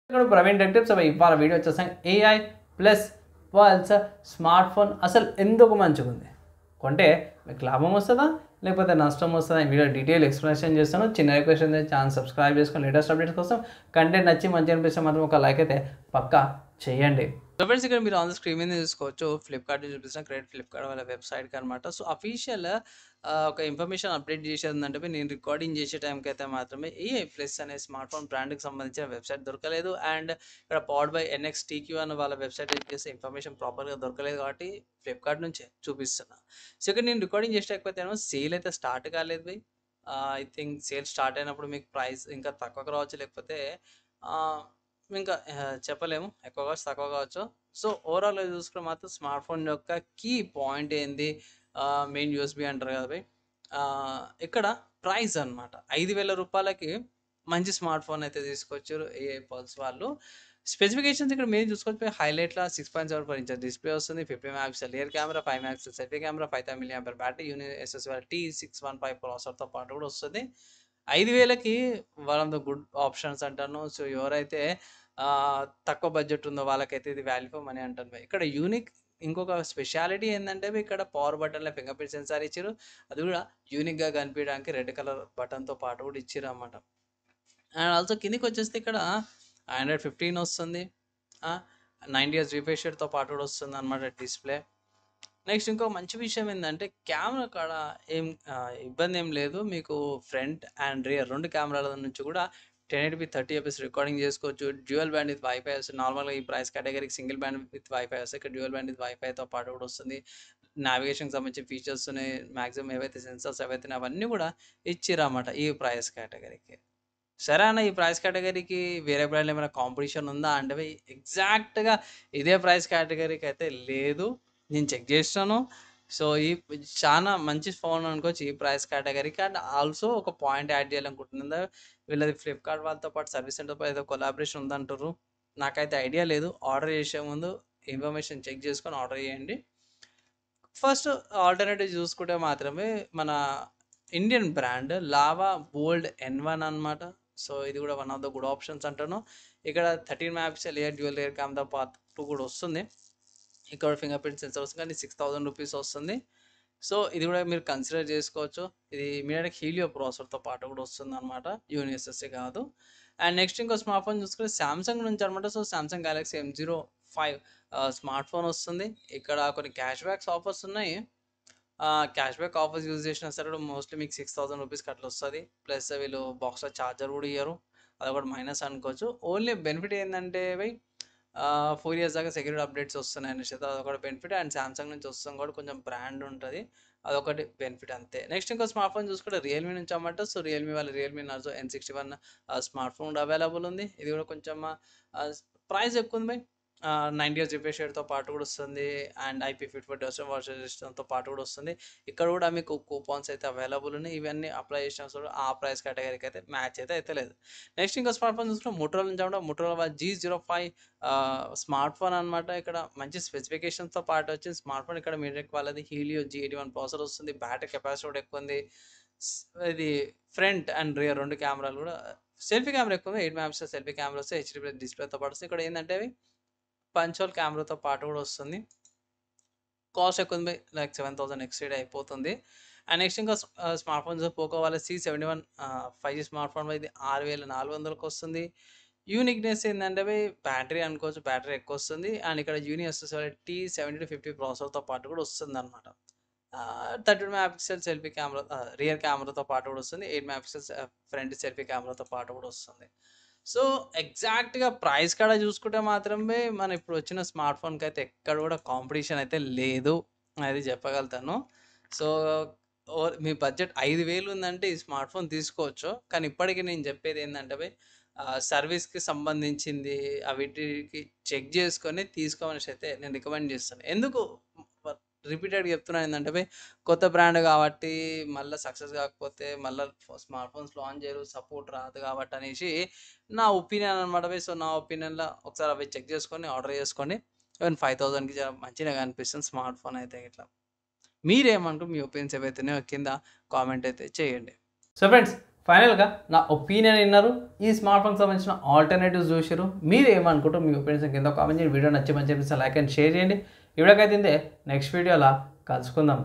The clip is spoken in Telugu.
ఇక్కడ ప్రవీణ్ టెక్ సో ఇవాళ వీడియో వచ్చేసాం AI plus pulse smart phone అసలు ఎందుకు మంచిగా ఉంది, కొంటే మీకు లాభం వస్తుందా లేకపోతే నష్టం వస్తుందా ఈ వీడియో డీటెయిల్ ఎక్స్ప్లెనేషన్ చేస్తాను. చిన్న రిక్వెస్ట్ అయితే ఛానల్ సబ్స్క్రైబ్ చేసుకొని లేటెస్ట్ అప్డేట్స్ కోసం కంటెంట్ నచ్చి మంచి అనిపిస్తే మాత్రం ఒక లైక్ అయితే పక్కా చేయండి. సో ఫ్రెండ్స్ ఇక్కడ మీరు ఆన్ ద స్క్రీన్ మీద చూసుకోవచ్చు ఫ్లిప్కార్ట్ చూపిస్తున్న క్రెడిట్ ఫ్లిప్కార్ట్ వాళ్ళ వెబ్సైట్కి అనమాట. సో అఫీషియల్ ఒక ఇన్ఫర్మేషన్ అప్డేట్ చేసేదంటే నేను రికార్డింగ్ చేసే టైంకి అయితే మాత్రమే ఏఐ ప్లస్ అనే స్మార్ట్ ఫోన్ బ్రాండ్కి సంబంధించిన వెబ్సైట్ దొరకలేదు. అండ్ ఇక్కడ పవర్డ్ బై NXTQ అన్న వాళ్ళ వెబ్సైట్ చేసే ఇన్ఫర్మేషన్ ప్రాపర్గా దొరకలేదు కాబట్టి ఫ్లిప్కార్ట్ నుంచే చూపిస్తున్నా. సో ఇక్కడ నేను రికార్డింగ్ చేసేటప్పుడు ఏమో సేల్ అయితే స్టార్ట్ కాలేదు by. I think sale start అయినప్పుడు మీకు ప్రైస్ ఇంకా తక్కువగా రావచ్చు, లేకపోతే ఇంకా చెప్పలేము, ఎక్కువ కావచ్చు తక్కువ కావచ్చు. సో ఓవరాల్గా చూసుకుంటే మాత్రం స్మార్ట్ ఫోన్ యొక్క కీ పాయింట్ ఏంది, మెయిన్ యూఎస్బి అంటారు కదా భయ్. ఇక్కడ ప్రైస్ అనమాట 5,000 రూపాయలకి మంచి స్మార్ట్ ఫోన్ అయితే తీసుకొచ్చారు ఏఐ పల్స్ వాళ్ళు. స్పెసిఫికేషన్స్ ఇక్కడ మేము చూసుకోవచ్చు హైలైట్లో 6.7 ఇంచెస్ డిస్ప్లే వస్తుంది, 50 megapixel rear camera, 5 megapixel selfie camera, 5,000 mAh battery, Unisoc T615 ప్రాసెసర్తో పాటు కూడా వస్తుంది. 5,000కి one of the good options అంటాను. సో ఎవరైతే తక్కువ బడ్జెట్ ఉందో వాళ్ళకైతే ఇది వాల్యూ ఫర్ మనీ అంటాను. ఇక్కడ యూనిక్ ఇంకొక స్పెషాలిటీ ఏంటంటే ఇక్కడ పవర్ బటన్లో ఫింగర్ ప్రింట్ సెన్సార్ ఇచ్చారు, అది కూడా యూనిక్గా కనిపించడానికి రెడ్ కలర్ బటన్తో పాటు కూడా ఇచ్చారు అన్నమాట. అండ్ ఆల్సో కిందికి వచ్చేస్తే ఇక్కడ Android 15 వస్తుంది, 90 Hz రిఫ్రెష్ రేట్తో పాటు కూడా వస్తుంది అనమాట డిస్ప్లే. నెక్స్ట్ ఇంకో మంచి విషయం ఏంటంటే కెమెరా కాడ ఏం ఇబ్బంది ఏం లేదు, మీకు ఫ్రంట్ అండ్ రియర్ రెండు కెమెరాల నుంచి కూడా 1080p 30fps రికార్డింగ్ చేసుకోవచ్చు. డ్యూయల్ బ్యాండ్ విత్ వైఫై వస్తుంది. నార్మల్గా ఈ ప్రైస్ కేటగిరీకి సింగిల్ బ్యాండ్ విత్ వైఫై వస్తుంది, ఇక్కడ డ్యూయల్ బ్యాండ్ విత్ వైఫైతో పాటు కూడా వస్తుంది. నావిగేషన్కి సంబంధించిన ఫీచర్స్ ఉన్నాయి, మ్యాక్సిమం ఏవైతే సెన్సర్స్ ఏవైతే అవన్నీ కూడా ఇచ్చిరన్నమాట ఈ ప్రైస్ కేటగిరీకి. సరే అన్న, ఈ ప్రైస్ కేటగిరీకి వేరే బ్రాండ్లో ఏమైనా కాంపిటీషన్ ఉందా అంటే ఎగ్జాక్ట్గా ఇదే ప్రైస్ కేటగిరీకి అయితే లేదు, నేను చెక్ చేస్తాను. సో ఈ చాలా మంచి ఫోన్ అనుకోవచ్చు ఈ ప్రైస్ కేటగిరీకి. అండ్ ఆల్సో ఒక పాయింట్ యాడ్ చేయాలనుకుంటున్నా, వీళ్ళది ఫ్లిప్కార్ట్ వాళ్ళతో పాటు సర్వీస్ సెంటర్తో ఏదో కొలాబరేషన్ ఉందంటారు, నాకైతే ఐడియా లేదు. ఆర్డర్ చేసే ముందు ఇన్ఫర్మేషన్ చెక్ చేసుకొని ఆర్డర్ చేయండి. ఫస్ట్ ఆల్టర్నేటివ్ చూసుకుంటే మాత్రమే మన ఇండియన్ బ్రాండ్ లావా బోల్డ్ N1 అనమాట. సో ఇది కూడా one of the good options అంటాను. ఇక్కడ 13 megapixel dual rear camera part కూడా వస్తుంది, ఇక్కడ ఫింగర్ ప్రింట్ సెన్సర్ వస్తుంది, కానీ 6,000 రూపీస్ వస్తుంది. సో ఇది కూడా మీరు కన్సిడర్ చేసుకోవచ్చు. ఇది మీడియాటెక్ హీలియో ప్రాసెసర్తో పాటు కూడా వస్తుంది అనమాట, యూనిఎస్ఎస్ఏ కాదు. అండ్ నెక్స్ట్ ఇంకో స్మార్ట్ ఫోన్ చూసుకుంటే శాంసంగ్ నుంచి అనమాట. So Samsung Galaxy M05 smart phone వస్తుంది. ఇక్కడ కొన్ని క్యాష్ బ్యాక్స్ ఆఫర్స్ ఉన్నాయి, క్యాష్ బ్యాక్ ఆఫర్స్ యూజ్ చేసినా సరే కూడా మోస్ట్లీ మీకు 6,000 రూపీస్కి అట్లా వస్తుంది. ప్లస్ వీళ్ళు బాక్స్లో ఛార్జర్ కూడా ఇయ్యరు, అది కూడా మైనస్ అనుకోవచ్చు. ఓన్లీ బెనిఫిట్ ఏంటంటే 4 years దాకా సెక్యూరిటీ అప్డేట్స్ వస్తున్నాయి అనేసి అదొకటి బెనిఫిట్. అండ్ సామ్సంగ్ నుంచి వస్తుంది కూడా కొంచెం బ్రాండ్ ఉంటుంది, అదొకటి బెనిఫిట్ అంతే. నెక్స్ట్ ఇంకో స్మార్ట్ ఫోన్ చూసుకుంటే రియల్మీ నుంచి అన్నమాట. సో రియల్మీ వాళ్ళ Realme Narzo N61 smart phone available ఉంది. ఇది కూడా కొంచెం ప్రైస్ ఎక్కువ ఉంది 90 Hz రిఫ్రెష్ రేట్తో పాటు కూడా వస్తుంది, అండ్ IP54 వర్షన్ సిస్టమ్తో పాటు కూడా వస్తుంది. ఇక్కడ కూడా మీకు కూపాన్స్ అయితే అవైలబుల్ ఉన్నాయి, ఇవన్నీ అప్లై చేసిన కూడా ఆ ప్రైస్ కేటగిరీకి అయితే మ్యాచ్ అయితే లేదు. నెక్స్ట్ ఇంకా స్మార్ట్ ఫోన్ చూసుకుంటే మోటరోలా నుంచి అన్నమాట. మోటరోలా G05 స్మార్ట్ ఫోన్ అనమాట. ఇక్కడ మంచి స్పెసిఫికేషన్స్తో పాటు వచ్చింది స్మార్ట్ ఫోన్. ఇక్కడ మీడియాటెక్ వాళ్ళది హీలియో G81 ప్రాసెసర్ వస్తుంది, బ్యాటరీ కెపాసిటీ కూడా ఎక్కువ ఉంది. ఇది ఫ్రంట్ అండ్ రియర్ రెండు కెమెరాలు కూడా, సెల్ఫీ కెమెరా ఎక్కువ ఉంది, 8 మెగాపిక్సెల్ సెల్ఫీ కెమెరా వస్తే HD+ డిస్ప్లేతో పాటు వస్తుంది. ఇక్కడ ఏంటంటే పంచోల్ కెమెరాతో పాటు కూడా వస్తుంది. కాస్ట్ ఎక్కువ ఉంది, లైక్ 7,000 ఎక్సైడ్ అయిపోతుంది. అండ్ నెక్స్ట్ ఇంకా స్మార్ట్ ఫోన్స్ పోకో వాళ్ళ C71 5G స్మార్ట్ ఫోన్ ఇది 6,400కి వస్తుంది. యూనిక్నెస్ ఏంటంటే బ్యాటరీ అనుకోవచ్చు, బ్యాటరీ ఎక్కువ వస్తుంది. అండ్ ఇక్కడ యూనిఎస్ఎస్ T70-50 ప్రాసెసర్తో పాటు కూడా వస్తుంది అనమాట. 32 మెగాపిక్సెల్ సెల్ఫీ కెమెరా రియర్ కెమెరాతో పాటు కూడా వస్తుంది, 8 మెగాపిక్సెల్ ఫ్రంట్ సెల్ఫీ కెమెరాతో పాటు కూడా వస్తుంది. సో ఎగ్జాక్ట్గా ప్రైస్ కాడ చూసుకుంటే మాత్రమే మన ఇప్పుడు వచ్చిన స్మార్ట్ ఫోన్కి అయితే ఎక్కడ కూడా కాంపిటీషన్ అయితే లేదు, అది చెప్పగలుగుతాను. సో మీ బడ్జెట్ 5,000 ఉందంటే ఈ స్మార్ట్ ఫోన్ తీసుకోవచ్చు. కానీ ఇప్పటికీ నేను చెప్పేది ఏంటంటే సర్వీస్కి సంబంధించింది వీటికి చెక్ చేసుకొని తీసుకోమనేసి అయితే నేను రికమెండ్ చేస్తాను. ఎందుకు రిపీటెడ్గా చెప్తున్నాను ఏంటంటే కొత్త బ్రాండ్ కాబట్టి మళ్ళీ సక్సెస్ కాకపోతే మళ్ళీ స్మార్ట్ ఫోన్స్ లాంచ్ చేయరు, సపోర్ట్ రాదు కాబట్టి అనేసి నా ఒపీనియన్ అనమాట. సో నా ఒపీనియన్లో ఒకసారి అవి చెక్ చేసుకొని ఆర్డర్ చేసుకోండి. ఈవెన్ 5,000కి మంచిగా కనిపిస్తుంది స్మార్ట్ ఫోన్ అయితే. ఇట్లా మీరేమనుకో మీ ఒపీనియన్స్ ఏవైతున్నాయో కింద కామెంట్ అయితే చేయండి. సో ఫ్రెండ్స్ ఫైనల్గా నా ఒపీనియన్ విన్నారు. ఈ స్మార్ట్ ఫోన్కి సంబంధించిన ఆల్టర్నేటివ్స్ చూసారు. మీరు ఏమనుకుంటారు? మీ ఒపీనియన్స్ కింద కామెంట్ చేయండి. వీడియో నచ్చి మంచి లైక్ అండ్ షేర్ చేయండి. ఇవిడకైతే నెక్స్ట్ వీడియోలో కలుసుకుందాం.